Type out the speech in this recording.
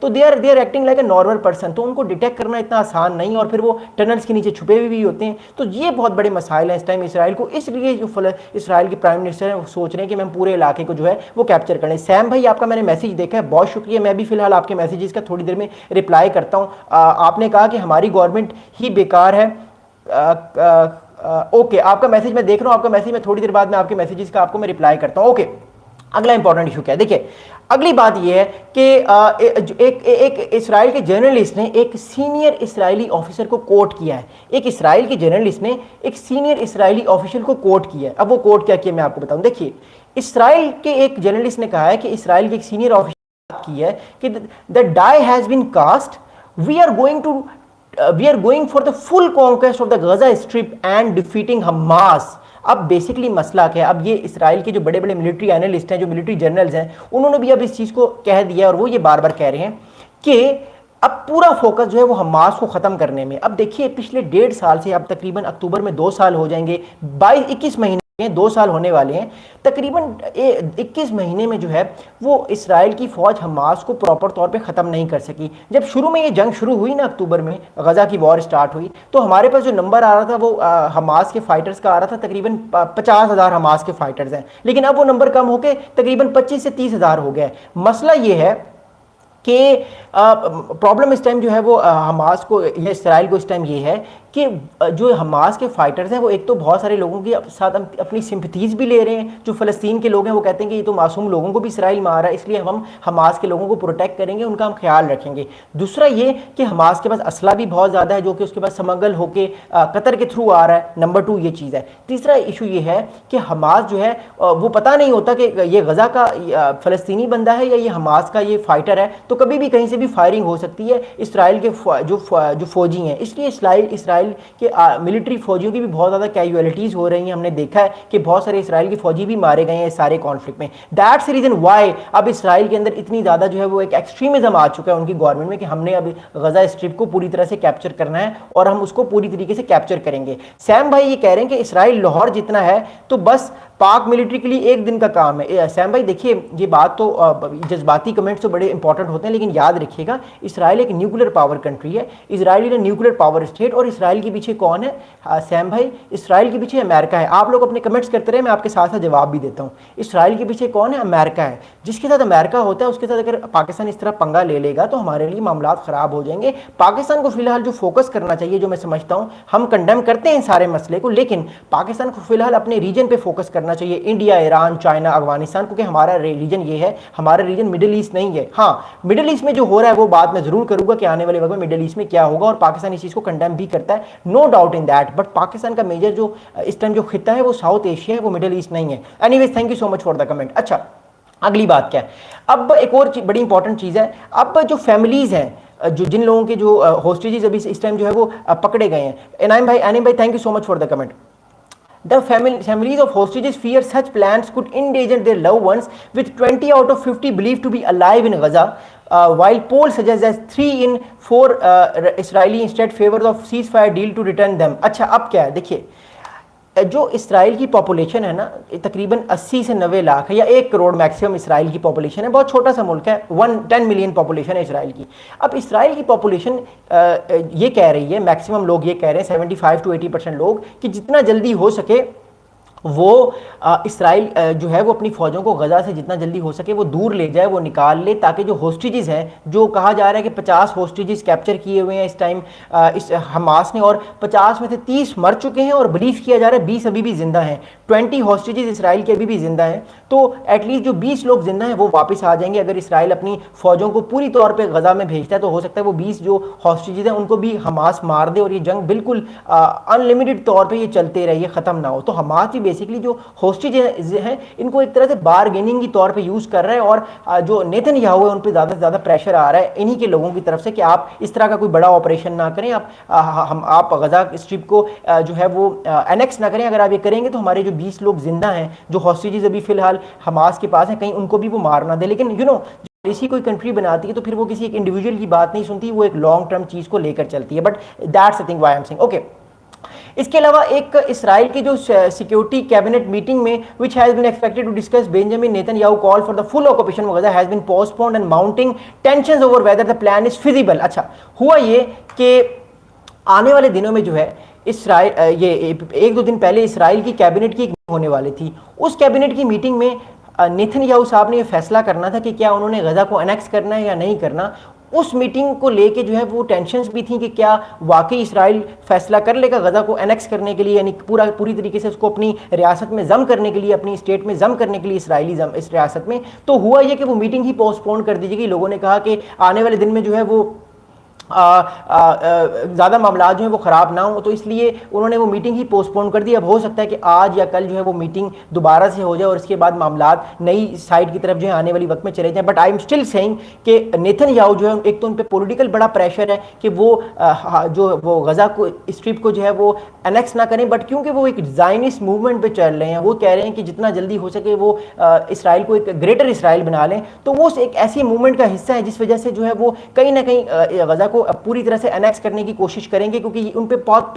तो they are acting like a normal person, तो उनको डिटेक्ट करना इतना आसान नहीं, और फिर वो टनल्स के नीचे छुपे हुए भी होते हैं। तो ये बहुत बड़े मसाइल हैं इस टाइम इसराइल को, इसलिए जो इसराइल के प्राइम मिनिस्टर हैं वो सोच रहे हैं कि हम पूरे इलाके को जो है वो कैप्चर कर लें। सैम भाई आपका मैंने मैसेज देखा है, बहुत शुक्रिया। मैं भी फिलहाल आपके मैसेजेस का थोड़ी देर में रिप्लाई करता हूँ। आपने कहा कि हमारी गवर्नमेंट ही बेकार है। ओके, आपका मैसेज मैं देख रहा हूँ, आपका मैसेज मैं थोड़ी देर बाद में आपके मैसेजेस का आपको मैं रिप्लाई करता हूँ। ओके, अगला इंपॉर्टेंट इशू क्या है, देखिए अगली बात यह है कि एक इसराइल के जर्नलिस्ट ने एक सीनियर इसराइली ऑफिसर को कोट किया है। एक इसराइल के जर्नलिस्ट ने एक सीनियर इसराइली ऑफिसर को कोट किया है। अब वो कोट क्या किया मैं आपको बताऊं। देखिए, इसराइल के एक जर्नलिस्ट ने कहा है कि इसराइल के एक सीनियर ऑफिसर की है कि the die has been cast, we are going for the full conquest of the Gaza strip and defeating Hamas. अब बेसिकली मसला क्या है, अब ये इसराइल के जो बड़े बड़े मिलिट्री एनालिस्ट हैं, जो मिलिट्री जर्नल्स हैं, उन्होंने भी अब इस चीज़ को कह दिया और वो ये बार बार कह रहे हैं कि अब पूरा फोकस जो है वो हमास को ख़त्म करने में। अब देखिए पिछले 1.5 साल से, अब तकरीबन अक्टूबर में 2 साल हो जाएंगे, 21 महीने 2 साल होने वाले हैं, तकरीबन 21 महीने में जो है वो इसराइल की फ़ौज हमास को प्रॉपर तौर पे ख़त्म नहीं कर सकी। जब शुरू में ये जंग शुरू हुई ना, अक्टूबर में गज़ा की वॉर स्टार्ट हुई, तो हमारे पास जो नंबर आ रहा था वो हमास के फाइटर्स का आ रहा था, तकरीबन 50,000 हमास के फाइटर्स हैं, लेकिन अब वो नंबर कम होकर तकरीबन 25 से 30,000 हो गया है। मसला ये है कि प्रॉब्लम इस टाइम जो है वो हमास को या इसराइल को इस टाइम ये है कि जो हमास के फाइटर्स हैं वो एक तो बहुत सारे लोगों के साथ अपनी सिंपथीज भी ले रहे हैं। जो फ़लस्तीन के लोग हैं वो कहते हैं कि ये तो मासूम लोगों को भी इसराइल मार रहा है, इसलिए हम हमास के लोगों को प्रोटेक्ट करेंगे, उनका हम ख्याल रखेंगे। दूसरा ये कि हमास के पास असला भी बहुत ज़्यादा है जो कि उसके पास स्मगल होकर कतर के थ्रू आ रहा है। नंबर 2 ये चीज़ है। तीसरा इशू ये है कि हमास जो है वो पता नहीं होता कि ये गज़ा का फ़लस्तीनी बंदा है या ये हमास का ये फाइटर है, तो कभी भी कहीं से भी फायरिंग हो सकती है इसराइल के जो फौजी हैं। इसलिए इसराइल के मिलिट्री फौजियों की भी बहुत ज़्यादा कैजुअलिटीज़ हो रही हैं। हमने देखा है कि बहुत सारे इसराइल के फौजी भी मारे गए हैं इस सारे कॉन्फ्लिक्ट में। दैट्स द रीज़न वाई अब इसराइल के अंदर इतनी ज़्यादा जो है वो एक एक्सट्रीमिज्म आ चुका है उनकी गवर्नमेंट में कि हमने अब गज़ा स्ट्रिप को पूरी तरह से कैप्चर करना है और हम उसको पूरी तरीके से कैप्चर करेंगे। सैम भाई ये कह रहे हैं कि इसराइल लाहौर जितना है तो बस पाक मिलिट्री के लिए 1 दिन का काम है। सैम भाई देखिए, ये बात तो जज्बाती कमेंट्स तो बड़े इंपॉर्टेंट होते हैं, लेकिन याद रखिएगा इसराइल एक न्यूक्लियर पावर कंट्री है, Israel is nuclear power state. और इसराइल के पीछे कौन है सैम भाई? इसराइल के पीछे अमेरिका है। आप लोग अपने कमेंट्स करते रहे, मैं आपके साथ साथ जवाब भी देता हूँ। इसराइल के पीछे कौन है? अमेरिका है। जिसके साथ अमेरिका होता है उसके साथ अगर पाकिस्तान इस तरह पंगा ले लेगा तो हमारे लिए मामला ख़राब हो जाएंगे। पाकिस्तान को फिलहाल जो फोकस करना चाहिए, जो मैं समझता हूँ, हम कंडेम करते हैं सारे मसले को, लेकिन पाकिस्तान को फिलहाल अपने रीजन पे फोकस करना चाहिए, इंडिया, ईरान, चाइना, अफगानिस्तान, क्योंकि हमारा रीजन ये है, हमारा रीजन मिडिल ईस्ट नहीं है। हाँ, मिडिल ईस्ट में जो हो रहा है वो बात मैं जरूर करूंगा कि आने वाले वक्त में मिडिल ईस्ट में क्या होगा, और पाकिस्तान इस चीज को कंडेम भी करता है, no doubt in that. But Pakistan का मेजर जो इस टाइम जो खिता है वो साउथ एशिया है, वो मिडिल ईस्ट नहीं है। Anyways, thank you so much for the comment. अच्छा, अगली बात क्या है, अब एक और बड़ी इंपॉर्टेंट चीज़ है। अब जो फैमिलीज़ हैं, जो जिन लोगों के जो होस्टेजेस अभी इस टाइम जो है वो पकड़े गए हैं, एनाम भाई thank you so much for the comment. The families of hostages fear such plans could endanger their loved ones, with 20 out of 50 believed to be alive in Gaza, while polls suggest that 3 in 4 Israeli instead favor of ceasefire deal to return them. अच्छा, अब क्या है, देखिए जो Israel की population है ना, तकरीबन 80 से 90 लाख है, या 1 करोड़ मैक्सिमम इसराइल की पॉपुलेशन है। बहुत छोटा सा मुल्क है, 10 मिलियन पॉपुलेशन है इसराइल की। अब इसराइल की पॉपुलेशन ये कह रही है, मैक्सिमम लोग ये कह रहे हैं, 75 to 80% लोग, कि जितना जल्दी हो सके वो इसराइल जो है वो अपनी फ़ौजों को गज़ा से जितना जल्दी हो सके वो दूर ले जाए, वो निकाल ले, ताकि जो होस्टेजेस हैं, जो कहा जा रहा है कि 50 होस्टेजेस कैप्चर किए हुए हैं इस टाइम इस हमास ने, और 50 में से 30 मर चुके हैं और बिलीव किया जा रहा है 20 अभी भी जिंदा हैं। 20 होस्टेजेस इसराइल के अभी भी जिंदा हैं, तो एटलीस्ट जो 20 लोग जिंदा हैं वो वापस आ जाएंगे। अगर इसराइल अपनी फ़ौजों को पूरी तौर पर गज़ा में भेजता है तो हो सकता है वो 20 जो होस्टेजेस हैं उनको भी हमास मार दे और ये जंग बिल्कुल अनलिमिटेड तौर पर ये चलते रहे, ख़त्म ना हो। तो हमास भी बेसिकली जो होस्टेज हैं इनको एक तरह से बारगेनिंग की तौर पे यूज़ कर रहा है, और जो नेतन्याहू है उन पे ज़्यादा से ज़्यादा प्रेशर आ रहा है इन्हीं के लोगों की तरफ से कि आप इस तरह का कोई बड़ा ऑपरेशन ना करें, आप गज़ा स्ट्रिप को जो है वो एनेक्स ना करें। अगर आप ये करेंगे तो हमारे जो 20 लोग जिंदा हैं, जो होस्टेजेस अभी फ़िलहाल हमास के पास हैं, कहीं उनको भी वो मार ना दे। लेकिन पॉलिसी कोई कंट्री बनाती है तो फिर वो किसी एक इंडिविजुअल की बात नहीं सुनती, वो एक लॉन्ग टर्म चीज़ को लेकर चलती है। But that's the thing why I am saying. Okay, इसके अलावा एक इसराइल की जो सिक्योरिटी कैबिनेट मीटिंग में which has been expected to discuss Benjamin Netanyahu call for the full occupation of Gaza has been postponed and mounting tensions over whether the plan is feasible. अच्छा, हुआ ये कि आने वाले दिनों में जो है इसराइल, ये एक दो दिन पहले इसराइल की कैबिनेट की होने वाली थी। उस कैबिनेट की मीटिंग में नेतन्याहू साहब ने यह फैसला करना था कि क्या उन्होंने गजा को अनेक्स करना है या नहीं करना। उस मीटिंग को लेके जो है वो टेंशन्स भी थी कि क्या वाकई इसराइल फैसला कर लेगा गजा को अनेक्स करने के लिए, यानी पूरी तरीके से उसको अपनी रियासत में जम करने के लिए, अपनी स्टेट में जम करने के लिए इस रियासत में। तो हुआ ये कि वो मीटिंग ही पोस्टपोन कर दी गई। लोगों ने कहा कि आने वाले दिन में जो है वो ज़्यादा मामला जो है वो ख़राब ना हो, तो इसलिए उन्होंने वो मीटिंग ही पोस्टपोन कर दी। अब हो सकता है कि आज या कल जो है वो मीटिंग दोबारा से हो जाए और इसके बाद मामला नई साइड की तरफ जो है आने वाली वक्त में चले जाएं। But I am still saying कि नेतन्याहू जो है एक तो उन पर पॉलिटिकल बड़ा प्रेशर है कि वो जो वो गजा को स्ट्रिप को जो है वो एनेक्स ना करें, बट क्योंकि वो एक ज़ायनिस्ट मूवमेंट पे चल रहे हैं, वो कह रहे हैं कि जितना जल्दी हो सके वो इसराइल को एक ग्रेटर इसराइल बना लें, तो वो एक ऐसी मूवमेंट का हिस्सा है जिस वजह से जो है वो कहीं ना कहीं गजा को पूरी तरह से एनेक्स करने की कोशिश करेंगे, क्योंकि उन पे बहुत